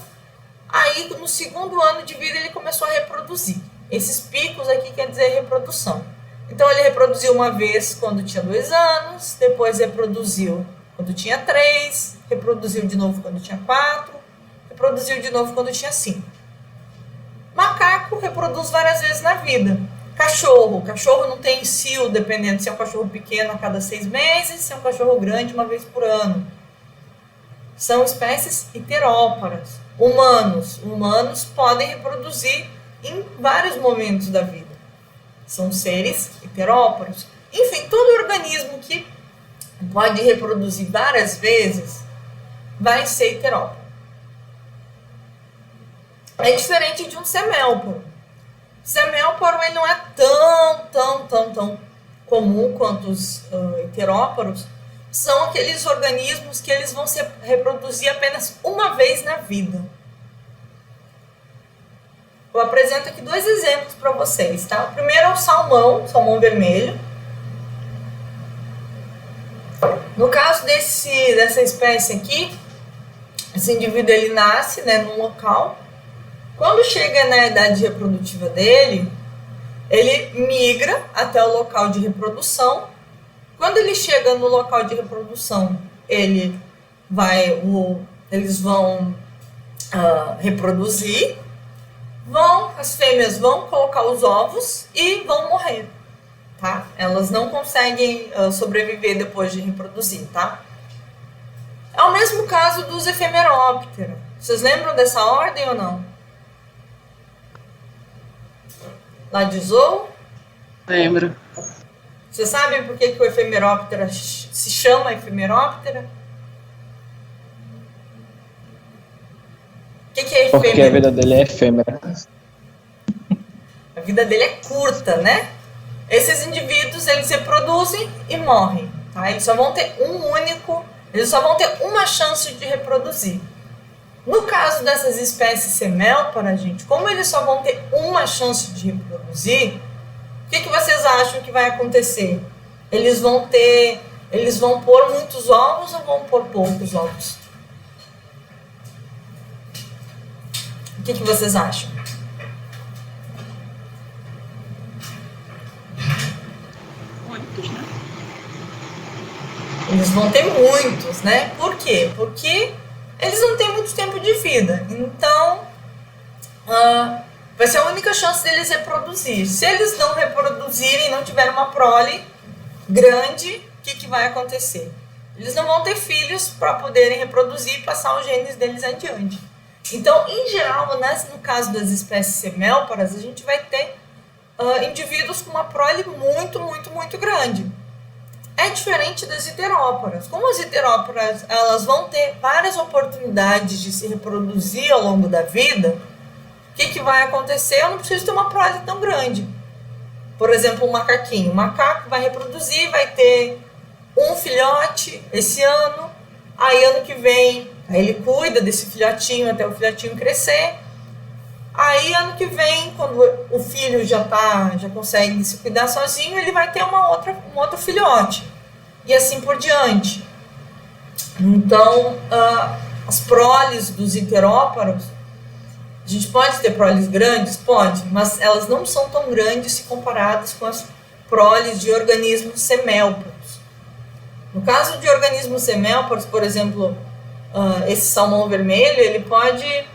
Aí, no segundo ano de vida, ele começou a reproduzir. Esses picos aqui quer dizer reprodução. Então, ele reproduziu uma vez quando tinha 2 anos, depois reproduziu quando tinha 3, reproduziu de novo quando tinha 4, reproduziu de novo quando tinha 5. Macaco reproduz várias vezes na vida. Cachorro não tem cio, dependendo se é um cachorro pequeno a cada 6 meses, se é um cachorro grande uma vez por ano. São espécies heteróparas. Humanos podem reproduzir em vários momentos da vida. São seres heteróparos. Enfim, todo organismo que pode reproduzir várias vezes vai ser heteróparo. É diferente de um semélporo. Semélporo ele não é tão comum quanto os heteróporos. São aqueles organismos que eles vão se reproduzir apenas uma vez na vida. Eu apresento aqui 2 exemplos para vocês, tá? O primeiro é o salmão vermelho. No caso dessa espécie aqui, esse indivíduo ele nasce, né, num local. Quando chega na idade reprodutiva dele, ele migra até o local de reprodução. Quando ele chega no local de reprodução, eles vão reproduzir, as fêmeas vão colocar os ovos e vão morrer, tá? Elas não conseguem sobreviver depois de reproduzir, tá? É o mesmo caso dos efemerópteros. Vocês lembram dessa ordem ou não? Lá de Zou? Lembro. Vocês sabem por que o efemeróptera se chama efemeróptera? O que é efêmero? Porque a vida dele é efêmera. A vida dele é curta, né? Esses indivíduos, eles reproduzem e morrem, tá? Eles só vão ter uma chance de reproduzir. No caso dessas espécies semélparas, gente, como eles só vão ter uma chance de reproduzir, o que vocês acham que vai acontecer? Eles vão pôr muitos ovos ou vão pôr poucos ovos? O que vocês acham? Muitos, né? Eles vão ter muitos, né? Por quê? Porque eles não têm muito tempo de vida. Então, vai ser a única chance deles reproduzir. Se eles não reproduzirem, não tiverem uma prole grande, o que vai acontecer? Eles não vão ter filhos para poderem reproduzir e passar os genes deles adiante. Então, em geral, no caso das espécies semélparas, a gente vai ter indivíduos com uma prole muito grande. É diferente das heteróporas. Como as heteróporas elas vão ter várias oportunidades de se reproduzir ao longo da vida, o que vai acontecer? Eu não preciso ter uma prole tão grande. Por exemplo, um macaquinho. O macaco vai reproduzir, vai ter um filhote esse ano, aí ano que vem ele cuida desse filhotinho até o filhotinho crescer. Aí ano que vem, quando o filho já consegue se cuidar sozinho, ele vai ter um outro filhote. E assim por diante. Então, as proles dos heteróporos, a gente pode ter proles grandes? Pode, mas elas não são tão grandes se comparadas com as proles de organismos semélporos. No caso de organismos semélporos, por exemplo, esse salmão vermelho, ele pode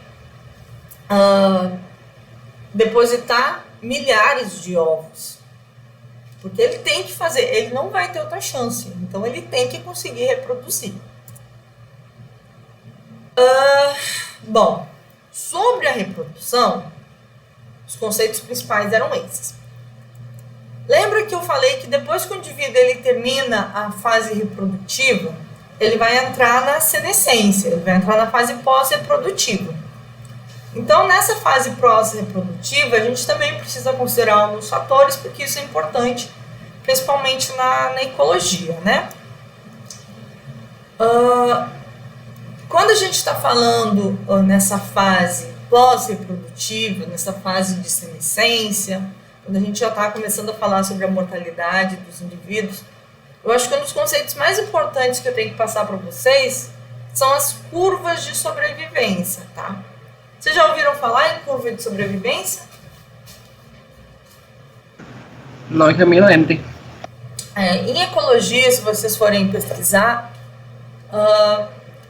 depositar milhares de ovos. Porque ele tem que fazer, ele não vai ter outra chance. Então ele tem que conseguir reproduzir. Bom, sobre a reprodução, os conceitos principais eram esses. Lembra que eu falei que depois que o indivíduo ele termina a fase reprodutiva, ele vai entrar na senescência, ele vai entrar na fase pós-reprodutiva. Então, nessa fase pós-reprodutiva, a gente também precisa considerar alguns fatores, porque isso é importante, principalmente na ecologia, né? Quando a gente está falando nessa fase pós-reprodutiva, nessa fase de senescência, quando a gente já está começando a falar sobre a mortalidade dos indivíduos, eu acho que um dos conceitos mais importantes que eu tenho que passar para vocês são as curvas de sobrevivência, tá? Vocês já ouviram falar em curva de sobrevivência? Não que eu me lembre. Em ecologia, se vocês forem pesquisar,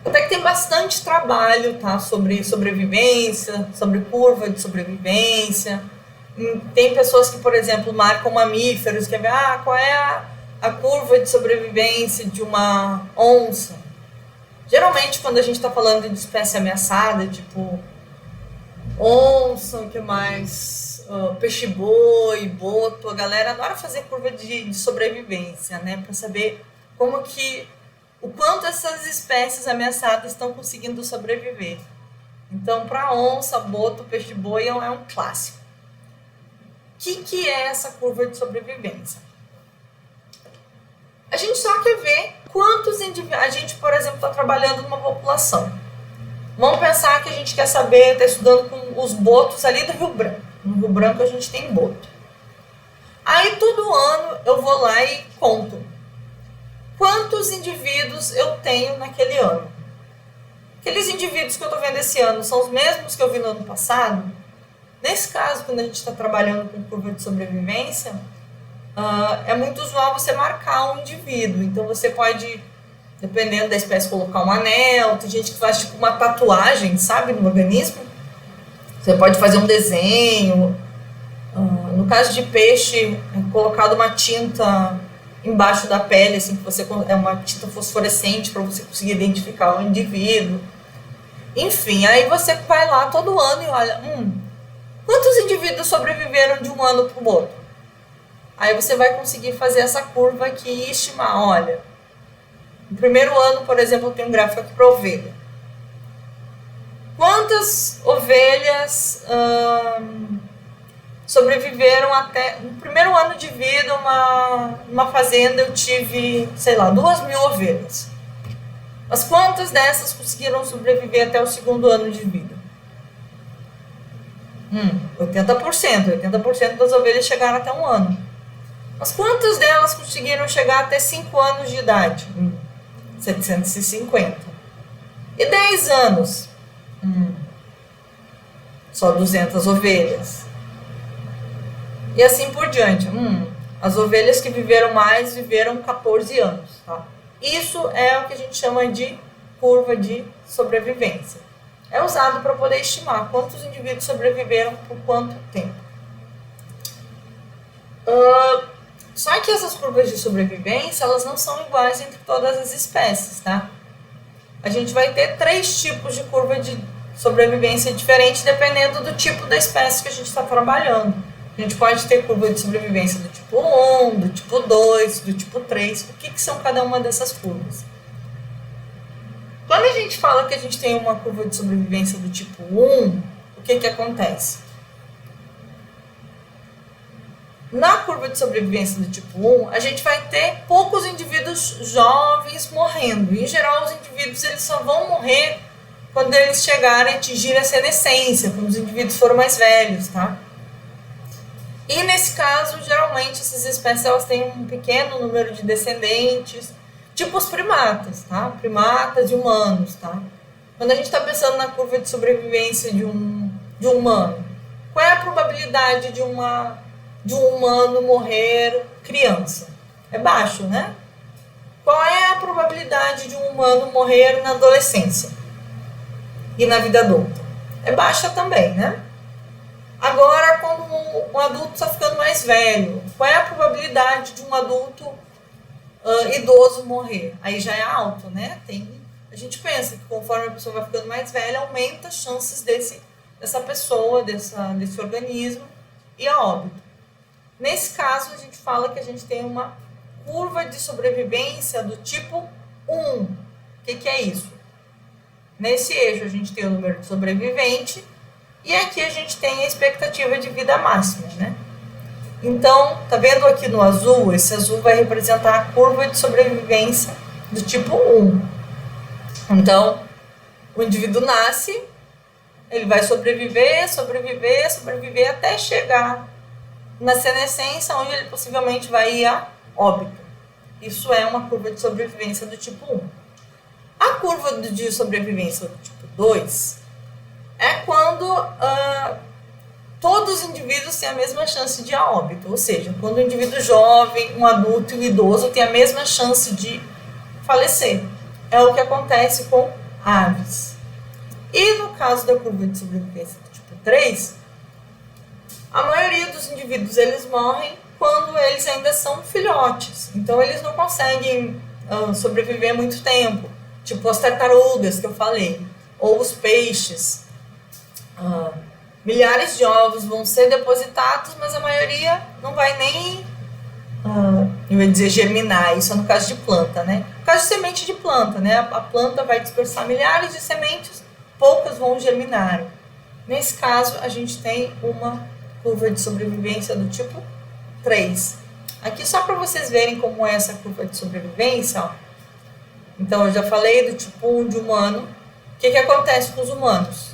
até que tem bastante trabalho, tá, sobre sobrevivência, sobre curva de sobrevivência. Tem pessoas que, por exemplo, marcam mamíferos, quer ver, qual é a curva de sobrevivência de uma onça. Geralmente, quando a gente está falando de espécie ameaçada, tipo onça, o que mais? Peixe-boi, boto, a galera adora fazer curva de sobrevivência, né? Para saber o quanto essas espécies ameaçadas estão conseguindo sobreviver. Então, para onça, boto, peixe-boi é um clássico. O que é essa curva de sobrevivência? A gente só quer ver quantos indivíduos... A gente, por exemplo, está trabalhando numa população. Vamos pensar que a gente quer saber, está estudando com os botos ali do Rio Branco. No Rio Branco a gente tem boto. Aí todo ano eu vou lá e conto quantos indivíduos eu tenho naquele ano. Aqueles indivíduos que eu estou vendo esse ano são os mesmos que eu vi no ano passado? Nesse caso, quando a gente está trabalhando com curva de sobrevivência, é muito usual você marcar um indivíduo. Então você pode, dependendo da espécie, colocar um anel. Tem gente que faz tipo uma tatuagem, sabe, no organismo. Você pode fazer um desenho. No caso de peixe, é colocado uma tinta embaixo da pele, assim, que você é uma tinta fosforescente para você conseguir identificar o indivíduo. Enfim, aí você vai lá todo ano e olha, quantos indivíduos sobreviveram de um ano para o outro? Aí você vai conseguir fazer essa curva aqui e estimar, olha, no primeiro ano, por exemplo, eu tenho um gráfico aqui para ovelha. Quantas ovelhas sobreviveram até... No primeiro ano de vida, uma fazenda, eu tive, 2.000 ovelhas. Mas quantas dessas conseguiram sobreviver até o segundo ano de vida? 80%. 80% das ovelhas chegaram até um ano. Mas quantas delas conseguiram chegar até 5 anos de idade? 750. E 10 anos? Só 200 ovelhas. E assim por diante. As ovelhas que viveram mais viveram 14 anos. Tá? Isso é o que a gente chama de curva de sobrevivência. É usado para poder estimar quantos indivíduos sobreviveram por quanto tempo. Só que essas curvas de sobrevivência, elas não são iguais entre todas as espécies, tá? A gente vai ter 3 tipos de curva de sobrevivência diferentes dependendo do tipo da espécie que a gente está trabalhando. A gente pode ter curva de sobrevivência do tipo 1, do tipo 2, do tipo 3. O que são cada uma dessas curvas? Quando a gente fala que a gente tem uma curva de sobrevivência do tipo 1, o que acontece? Na curva de sobrevivência do tipo 1, a gente vai ter poucos indivíduos jovens morrendo. Em geral, os indivíduos eles só vão morrer quando eles chegarem a atingir a senescência, quando os indivíduos forem mais velhos, tá? E nesse caso, geralmente, essas espécies elas têm um pequeno número de descendentes, tipo os primatas, tá? Primatas e humanos, tá? Quando a gente está pensando na curva de sobrevivência de um humano, qual é a probabilidade de um humano morrer criança? É baixo, né? Qual é a probabilidade de um humano morrer na adolescência e na vida adulta? É baixa também, né? Agora, quando um adulto está ficando mais velho, qual é a probabilidade de um adulto idoso morrer? Aí já é alto, né? A gente pensa que conforme a pessoa vai ficando mais velha, aumenta as chances dessa pessoa, desse organismo ir a óbito. Nesse caso, a gente fala que a gente tem uma curva de sobrevivência do tipo 1. O que é isso? Nesse eixo a gente tem o número de sobrevivente e aqui a gente tem a expectativa de vida máxima, né? Então, tá vendo aqui no azul? Esse azul vai representar a curva de sobrevivência do tipo 1. Então, o indivíduo nasce, ele vai sobreviver até chegar na senescência, onde ele possivelmente vai ir a óbito. Isso é uma curva de sobrevivência do tipo 1. A curva de sobrevivência do tipo 2 é quando todos os indivíduos têm a mesma chance de ir a óbito, ou seja, quando o indivíduo jovem, um adulto e um idoso têm a mesma chance de falecer. É o que acontece com aves. E no caso da curva de sobrevivência do tipo 3, a maioria dos indivíduos eles morrem quando eles ainda são filhotes. Então eles não conseguem sobreviver muito tempo, tipo as tartarugas que eu falei, ou os peixes. Milhares de ovos vão ser depositados, mas a maioria não vai nem, eu ia dizer germinar, isso é no caso de planta, né? No caso de semente de planta, né? A planta vai dispersar milhares de sementes, poucas vão germinar. Nesse caso, a gente tem uma curva de sobrevivência do tipo 3. Aqui só para vocês verem como é essa curva de sobrevivência, ó. Então, eu já falei do tipo 1 de humano. O que acontece com os humanos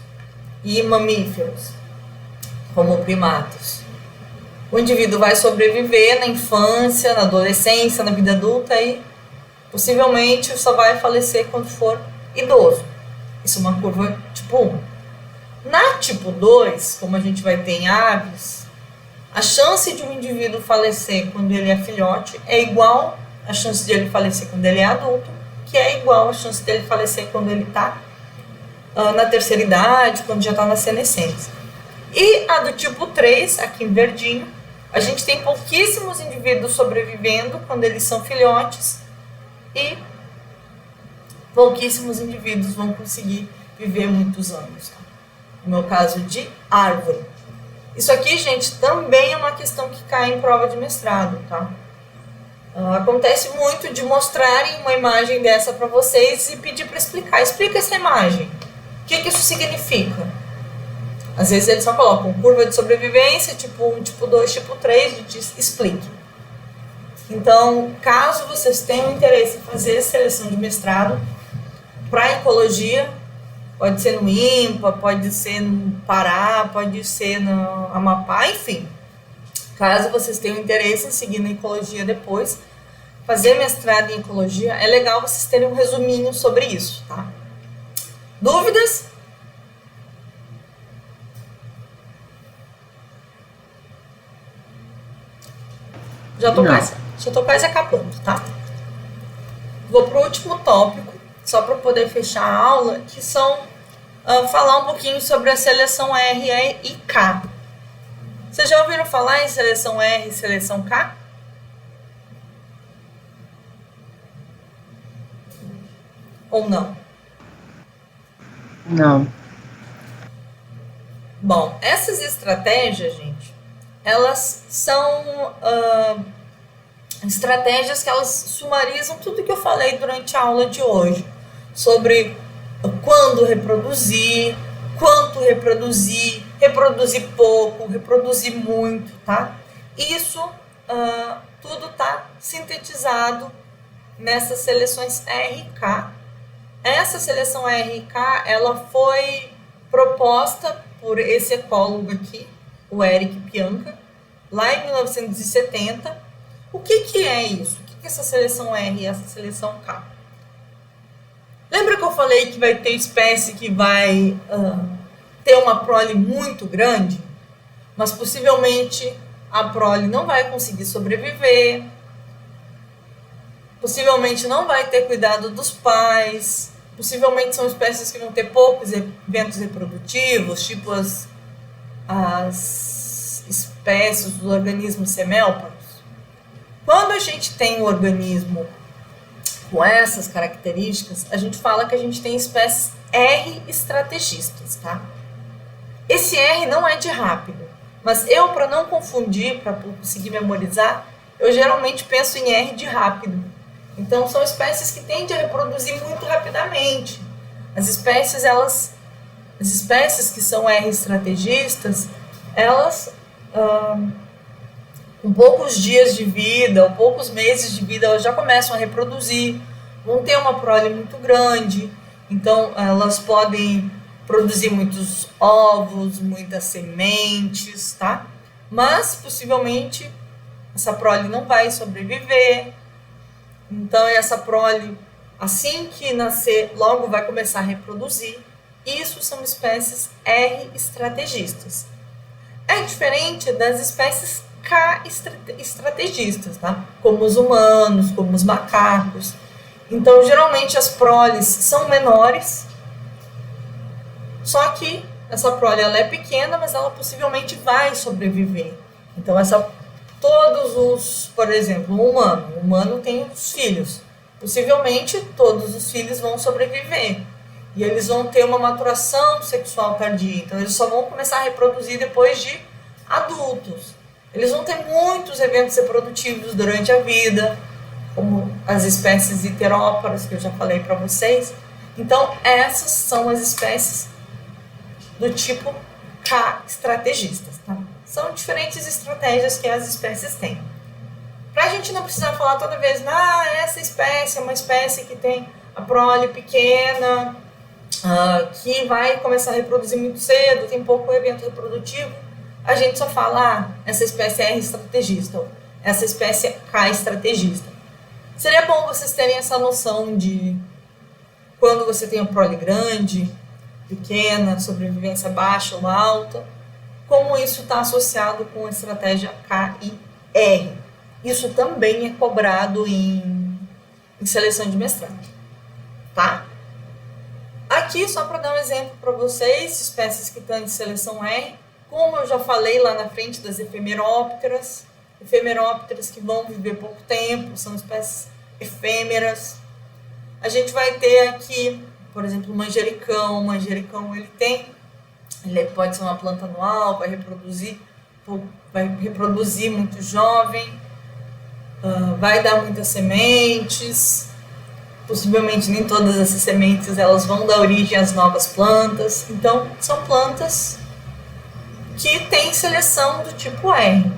e mamíferos, como primatas? O indivíduo vai sobreviver na infância, na adolescência, na vida adulta e possivelmente só vai falecer quando for idoso. Isso é uma curva tipo 1. Na tipo 2, como a gente vai ter em aves, a chance de um indivíduo falecer quando ele é filhote é igual à chance de ele falecer quando ele é adulto, que é igual à chance dele falecer quando ele está na terceira idade, quando já está na senescência. E a do tipo 3, aqui em verdinho, a gente tem pouquíssimos indivíduos sobrevivendo quando eles são filhotes e pouquíssimos indivíduos vão conseguir viver muitos anos. Tá? No meu caso de árvore. Isso aqui, gente, também é uma questão que cai em prova de mestrado, tá? Acontece muito de mostrarem uma imagem dessa para vocês e pedir para explicar. Explica essa imagem. O que isso significa? Às vezes eles só colocam curva de sobrevivência, tipo 1, tipo 2, tipo 3, e diz, explique. Então, caso vocês tenham interesse em fazer seleção de mestrado para ecologia, pode ser no INPA, pode ser no Pará, pode ser no Amapá, enfim. Caso vocês tenham interesse em seguir na ecologia depois, fazer mestrado em ecologia, é legal vocês terem um resuminho sobre isso, tá? Dúvidas? Já tô quase acabando, tá? Vou pro último tópico, só para poder fechar a aula, que são falar um pouquinho sobre a seleção R e K. Vocês já ouviram falar em seleção R e seleção K? Ou não? Não. Bom, essas estratégias, gente, elas são estratégias que elas sumarizam tudo que eu falei durante a aula de hoje, sobre quando reproduzir, quanto reproduzir, reproduzir pouco, reproduzir muito, tá? Isso tudo tá sintetizado nessas seleções R e K. Essa seleção R e K, ela foi proposta por esse ecólogo aqui, o Eric Pianka, lá em 1970. O que é isso? O que é essa seleção R e essa seleção K? Lembra que eu falei que vai ter espécie que vai ter uma prole muito grande, mas possivelmente a prole não vai conseguir sobreviver, possivelmente não vai ter cuidado dos pais, possivelmente são espécies que vão ter poucos eventos reprodutivos, tipo as espécies dos organismos semélpagos. Quando a gente tem um organismo com essas características, a gente fala que a gente tem espécies R estrategistas, tá? Esse R não é de rápido, mas eu, para não confundir, para conseguir memorizar, eu geralmente penso em R de rápido. Então, são espécies que tendem a reproduzir muito rapidamente. As espécies que são R estrategistas, elas, com poucos dias de vida, ou poucos meses de vida, elas já começam a reproduzir, vão ter uma prole muito grande, então elas podem produzir muitos ovos, muitas sementes, tá? Mas, possivelmente, essa prole não vai sobreviver. Então, essa prole, assim que nascer, logo vai começar a reproduzir. Isso são espécies R estrategistas. É diferente das espécies K estrategistas, tá? Como os humanos, como os macacos. Então, geralmente, as proles são menores, só que essa prole ela é pequena, mas ela possivelmente vai sobreviver. Então, por exemplo, o humano tem os filhos. Possivelmente, todos os filhos vão sobreviver. E eles vão ter uma maturação sexual tardia. Então, eles só vão começar a reproduzir depois de adultos. Eles vão ter muitos eventos reprodutivos durante a vida, como as espécies heteróparas, que eu já falei para vocês. Então, essas são as espécies do tipo K estrategistas, tá? São diferentes estratégias que as espécies têm. Para a gente não precisar falar toda vez, essa espécie é uma espécie que tem a prole pequena, que vai começar a reproduzir muito cedo, tem pouco evento reprodutivo, a gente só fala, essa espécie é R estrategista, ou essa espécie é K estrategista. Seria bom vocês terem essa noção de quando você tem a prole grande, pequena, sobrevivência baixa ou alta, como isso está associado com a estratégia K e R. Isso também é cobrado em seleção de mestrado, tá? Aqui, só para dar um exemplo para vocês, espécies que estão em seleção R, como eu já falei lá na frente das efemerópteras que vão viver pouco tempo, são espécies efêmeras. A gente vai ter aqui, por exemplo, o manjericão. O manjericão ele pode ser uma planta anual, vai reproduzir muito jovem, vai dar muitas sementes. Possivelmente nem todas essas sementes elas vão dar origem às novas plantas. Então, são plantas que têm seleção do tipo R.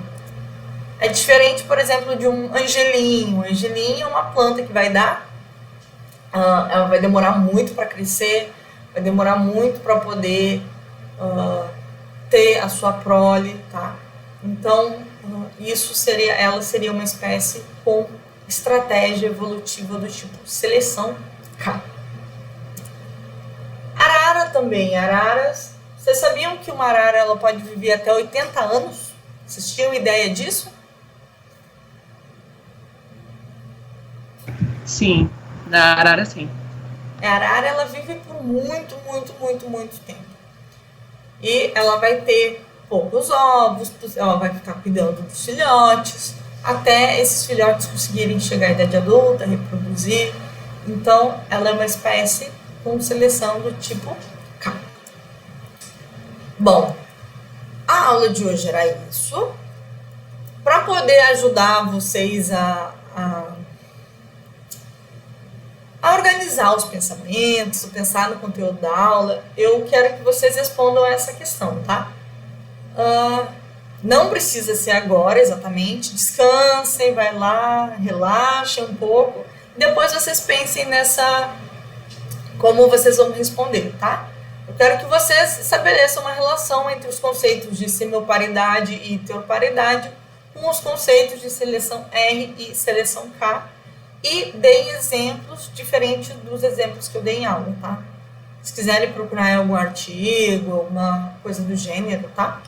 É diferente, por exemplo, de um angelim. O angelim é uma planta que vai dar, ela vai demorar muito para crescer, vai demorar muito para poder ter a sua prole, tá? Então, ela seria uma espécie com estratégia evolutiva do tipo seleção K. Arara também. Araras, vocês sabiam que uma arara ela pode viver até 80 anos? Vocês tinham ideia disso? Sim, da arara sim. A arara ela vive por muito tempo. E ela vai ter poucos ovos, ela vai ficar cuidando dos filhotes, até esses filhotes conseguirem chegar à idade adulta, reproduzir. Então, ela é uma espécie com seleção do tipo K. Bom, a aula de hoje era isso. Para poder ajudar vocês a organizar os pensamentos, a pensar no conteúdo da aula, eu quero que vocês respondam a essa questão, tá? Não precisa ser agora exatamente, descansem, vai lá, relaxem um pouco, depois vocês pensem como vocês vão responder, tá? Eu quero que vocês estabeleçam uma relação entre os conceitos de semioparidade e heteroparidade com os conceitos de seleção R e seleção K e deem exemplos diferentes dos exemplos que eu dei em aula, tá? Se quiserem procurar algum artigo, alguma coisa do gênero, tá?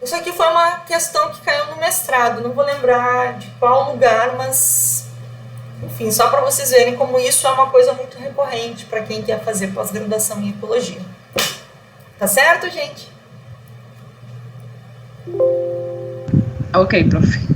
Isso aqui foi uma questão que caiu no mestrado, não vou lembrar de qual lugar, mas, enfim, só para vocês verem como isso é uma coisa muito recorrente para quem quer fazer pós-graduação em ecologia. Tá certo, gente? Ok, prof.